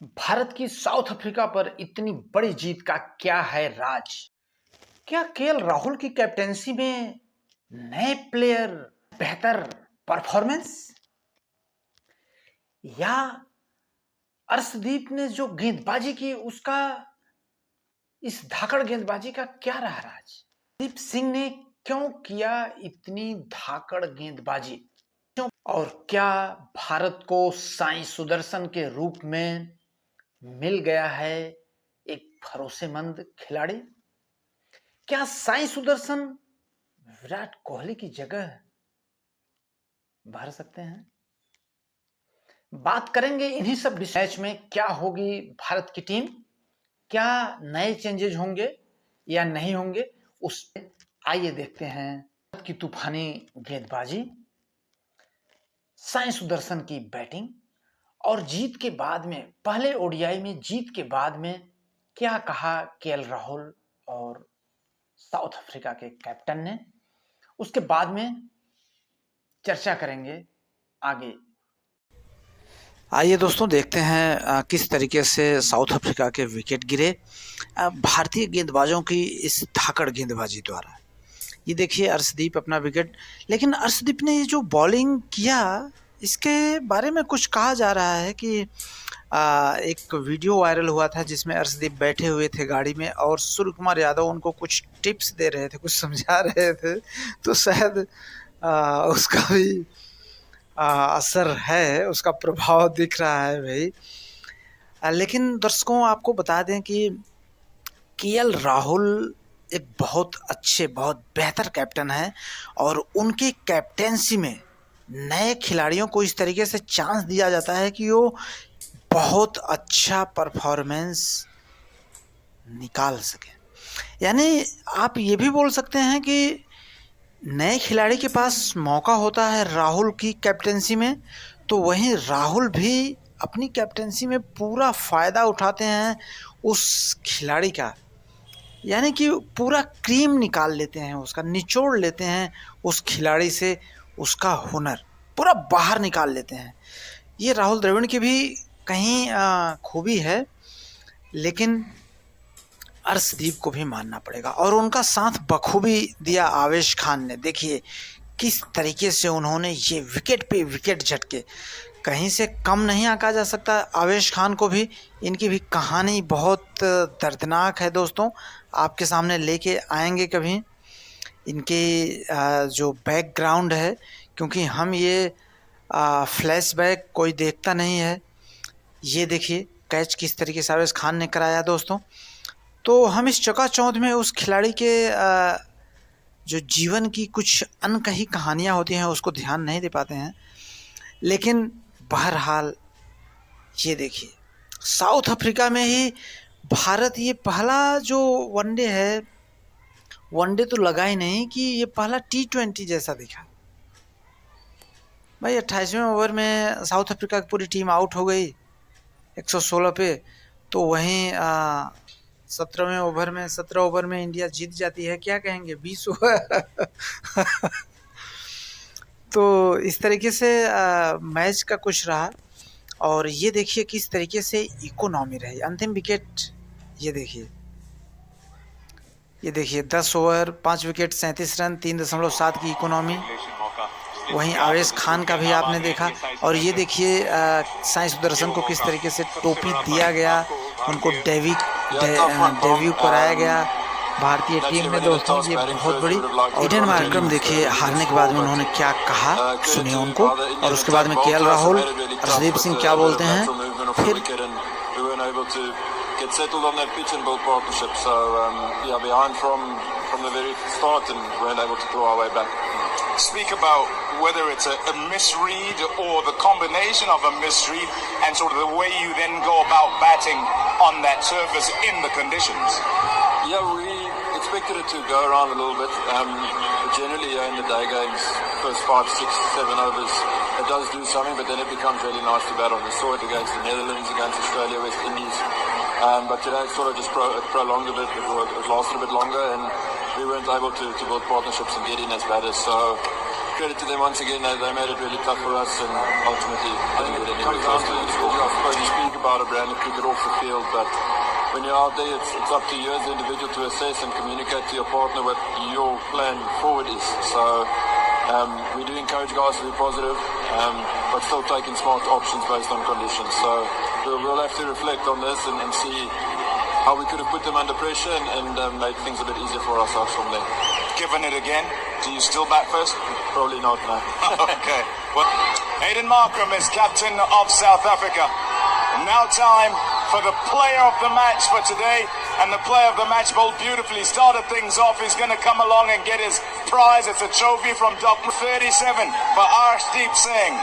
भारत की south Africa पर इतनी बड़ी जीत का क्या है राज? क्या केएल राहुल की कैप्टेंसी में नए प्लेयर, बेहतर परफॉर्मेंस, या अर्शदीप ने जो गेंदबाजी की उसका, इस धाकड़ गेंदबाजी का क्या रहा राज? दीप सिंह ने क्यों किया इतनी धाकड़ गेंदबाजी? और क्या भारत को साई सुदर्शन के रूप में मिल गया है एक भरोसेमंद खिलाड़ी? क्या साई सुदर्शन विराट कोहली की जगह भर सकते हैं? बात करेंगे इन्हीं सब मैच में क्या होगी भारत की टीम, क्या नए चेंजेज होंगे या नहीं होंगे, उस आइए देखते हैं। भारत की तूफानी गेंदबाजी, साई सुदर्शन की बैटिंग और जीत के बाद में, पहले ओडीआई में जीत के बाद में क्या कहा केएल राहुल और साउथ अफ्रीका के कैप्टन ने, उसके बाद में चर्चा करेंगे आगे। आइए दोस्तों देखते हैं किस तरीके से साउथ अफ्रीका के विकेट गिरे भारतीय गेंदबाजों की इस धाकड़ गेंदबाजी द्वारा। ये देखिए अर्शदीप अपना विकेट, लेकिन अर्शदीप ने ये जो बॉलिंग किया इसके बारे में कुछ कहा जा रहा है कि एक वीडियो वायरल हुआ था जिसमें अर्शदीप बैठे हुए थे गाड़ी में और सूर्य कुमार यादव उनको कुछ टिप्स दे रहे थे, कुछ समझा रहे थे, तो शायद उसका भी असर है, उसका प्रभाव दिख रहा है भाई। लेकिन दर्शकों आपको बता दें कि केएल राहुल एक बहुत अच्छे, बहुत बेहतर कैप्टन है और उनकी कैप्टेंसी में नए खिलाड़ियों को इस तरीके से चांस दिया जाता है कि वो बहुत अच्छा परफॉर्मेंस निकाल सके। यानी आप ये भी बोल सकते हैं कि नए खिलाड़ी के पास मौका होता है राहुल की कैप्टेंसी में, तो वहीं राहुल भी अपनी कैप्टेंसी में पूरा फ़ायदा उठाते हैं उस खिलाड़ी का, यानी कि पूरा क्रीम निकाल लेते हैं, उसका निचोड़ लेते हैं उस खिलाड़ी से, उसका हुनर पूरा बाहर निकाल लेते हैं। ये राहुल द्रविड़ की भी कहीं खूबी है, लेकिन अर्शदीप को भी मानना पड़ेगा और उनका साथ बखूबी दिया आवेश खान ने। देखिए किस तरीके से उन्होंने ये विकेट पे विकेट झटके, कहीं से कम नहीं आंका जा सकता आवेश खान को भी। इनकी भी कहानी बहुत दर्दनाक है दोस्तों, आपके सामने लेके आएंगे कभी इनके जो बैकग्राउंड है, क्योंकि हम ये फ्लैशबैक कोई देखता नहीं है। ये देखिए कैच किस तरीके से आवेश खान ने कराया दोस्तों। तो हम इस चकाचौंध में उस खिलाड़ी के जो जीवन की कुछ अनकही कहानियाँ होती हैं उसको ध्यान नहीं दे पाते हैं, लेकिन बहरहाल ये देखिए साउथ अफ्रीका में ही भारत ये पहला जो वनडे है, वनडे तो लगा ही नहीं कि ये पहला T20 जैसा दिखा भाई। 28वें ओवर में साउथ अफ्रीका की पूरी टीम आउट हो गई 116 पे, तो वहीं 17वें ओवर में 17 ओवर में इंडिया जीत जाती है, क्या कहेंगे 20 ओवर तो इस तरीके से मैच का कुछ रहा। और ये देखिए किस तरीके से इकोनॉमी रही अंतिम विकेट। ये देखिए 10 ओवर 5 विकेट 37 रन 3.7 की इकोनॉमी। वहीं आवेश खान का भी आपने देखा। और ये देखिए साई सुदर्शन को किस तरीके से टोपी दिया गया, उनको डेब्यू कराया गया भारतीय टीम में दोस्तों। ये बहुत बड़ी ईडन मार्करम देखिए हारने के बाद में उन्होंने क्या कहा, सुनिए उनको। और उसके बाद में केएल राहुल, अर्शदीप सिंह क्या बोलते हैं फिर। Get settled on that pitch and build partnership. So yeah, behind from the very start and weren't able to claw our way back. Speak about whether it's a misread or the combination of a misread and sort of the way you then go about batting on that surface in the conditions. Yeah, we expected it to go around a little bit. Generally, in the day games, first 5, 6, 7 overs, it does do something, but then it becomes really nice to bat on. We saw it against the Netherlands, against Australia, West Indies. But today it sort of just prolonged a bit, it lasted a bit longer and we weren't able to build partnerships and get in as batters. So credit to them once again. They made it really tough for us, and ultimately I think it comes down to I suppose you speak about a brand of cricket off the field, but when you're out there, it's up to you as an individual to assess and communicate to your partner what your plan forward is. So we do encourage guys to be positive, but still taking smart options based on conditions. So we'll have to reflect on this and see how we could have put them under pressure and made things a bit easier for ourselves from there. Given it again, do you still bat first? Probably not, no. Okay. Well, Hayden Markram is captain of South Africa. Now time for the player of the match for today. And the player of the match bowled beautifully, started things off. He's going to come along and get his prize. It's a trophy from Dr. 37 for Arshdeep Singh.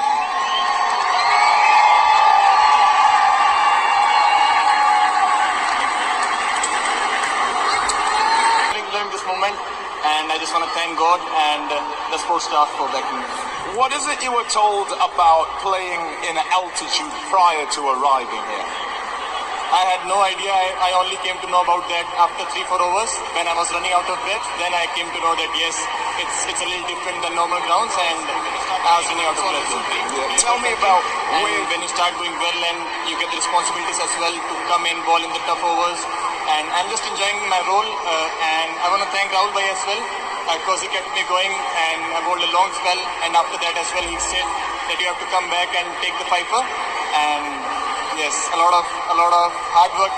This moment, and I just want to thank God and the sports staff for backing me. What is it you were told about playing in altitude prior to arriving here? I had no idea. I only came to know about that after 3-4 overs when I was running out of breath. Then I came to know that yes, it's a little different than normal grounds, and I was running out of breath. Yeah. Tell me about when you start doing well and you get the responsibilities as well to come in, ball in the tough overs. And I'm just enjoying my role, and I want to thank Rahul Bhai as well, because he kept me going, and I bowled a long spell, and after that as well he said that you have to come back and take the fifer, and yes, a lot of hard work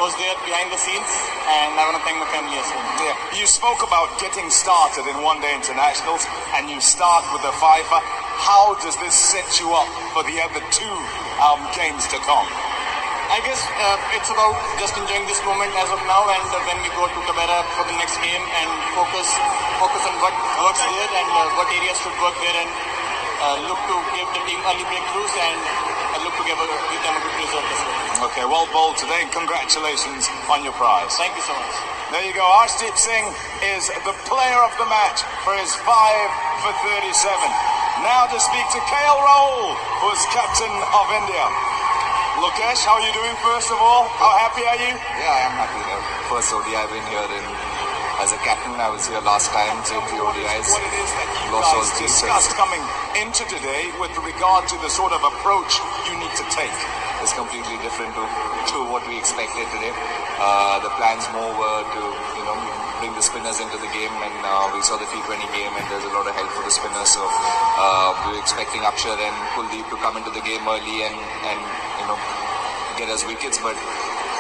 was there behind the scenes, and I want to thank my family as well. Yeah. You spoke about getting started in one-day internationals, and you start with the fifer. How does this set you up for the other two games to come? I guess it's about just enjoying this moment as of now, and when we go to Tabera for the next game, and focus on what works there and what areas should work there, and look to give the team early breakthroughs and look to give them a good result as well. Okay, well bowled today, and congratulations on your prize. Thank you so much. There you go. Arshdeep Singh is the player of the match for his 5 for 37. Now to speak to KL Rahul, who is captain of India. Lokesh, how are you doing first of all? How happy are you? Yeah, I am happy. First ODI I've been here as a captain. I was here last time to the ODIs. What it is that you Lost all guys three discussed sets. coming into today with regard to the sort of approach you need to take. It's completely different to what we expected today. The plans more were to bring the spinners into the game, and we saw the T20 game, and there's a lot of help for the spinners. So we were expecting Akshar and Kuldeep to come into the game early and get us wickets, but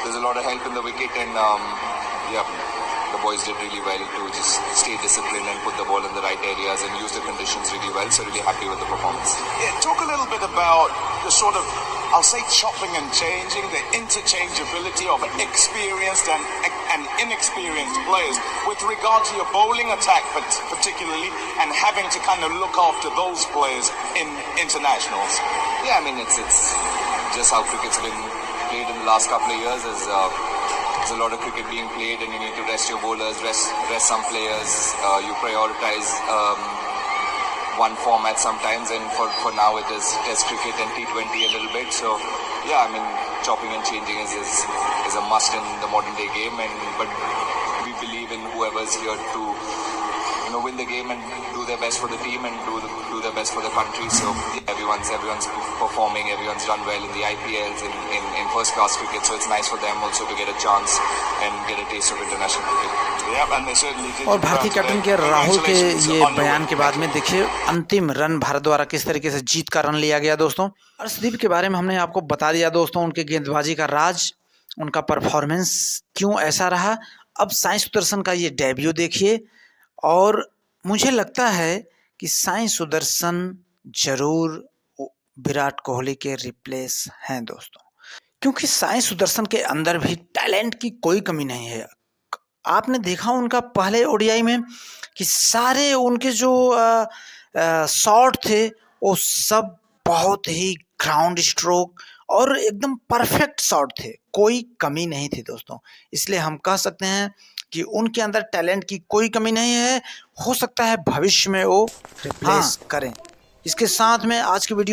there's a lot of help in the wicket, and the boys did really well to just stay disciplined and put the ball in the right areas and use the conditions really well. So really happy with the performance. Yeah, talk a little bit about the sort of, I'll say, chopping and changing, the interchangeability of experienced and inexperienced players with regard to your bowling attack particularly, and having to kind of look after those players in internationals. Yeah, I mean it's just how cricket's been played in the last couple of years. There's a lot of cricket being played, and you need to rest your bowlers, rest some players. You prioritize one format sometimes, and for now it is Test cricket and T20 a little bit. So yeah, I mean chopping and changing is a must in the modern day game, but we believe in whoever's here to win the game and do their best for the team and do their best for the country. So yeah, everyone's performing, everyone's done well in the IPLs, in first class cricket, so it's nice for them also to get a chance and get a taste of international cricket. Yeah, and they certainly did. और भारतीय captain के राहुल के ये बयान के बाद में देखिए अंतिम रन भारत द्वारा किस तरीके से जीत का रन लिया गया। दोस्तों अर्शदीप के बारे में हमने आपको बता दिया दोस्तों, उनके गेंदबाजी का राज, उनका परफॉर्मेंस क्यों ऐसा रहा। अब साई सुदर्शन का ये डेब्यू देखिए, और मुझे लगता है कि साई सुदर्शन जरूर विराट कोहली के रिप्लेस हैं दोस्तों, क्योंकि साई सुदर्शन के अंदर भी टैलेंट की कोई कमी नहीं है। आपने देखा उनका पहले ओडीआई में कि सारे उनके जो शॉट थे वो सब बहुत ही ग्राउंड स्ट्रोक और एकदम परफेक्ट शॉट थे, कोई कमी नहीं थी दोस्तों। इसलिए हम कह सकते हैं कि उनके अंदर टैलेंट की कोई कमी नहीं है। हो सकता है भविष्य में वो रिप्लेस करें। इसके साथ में आज की वीडियो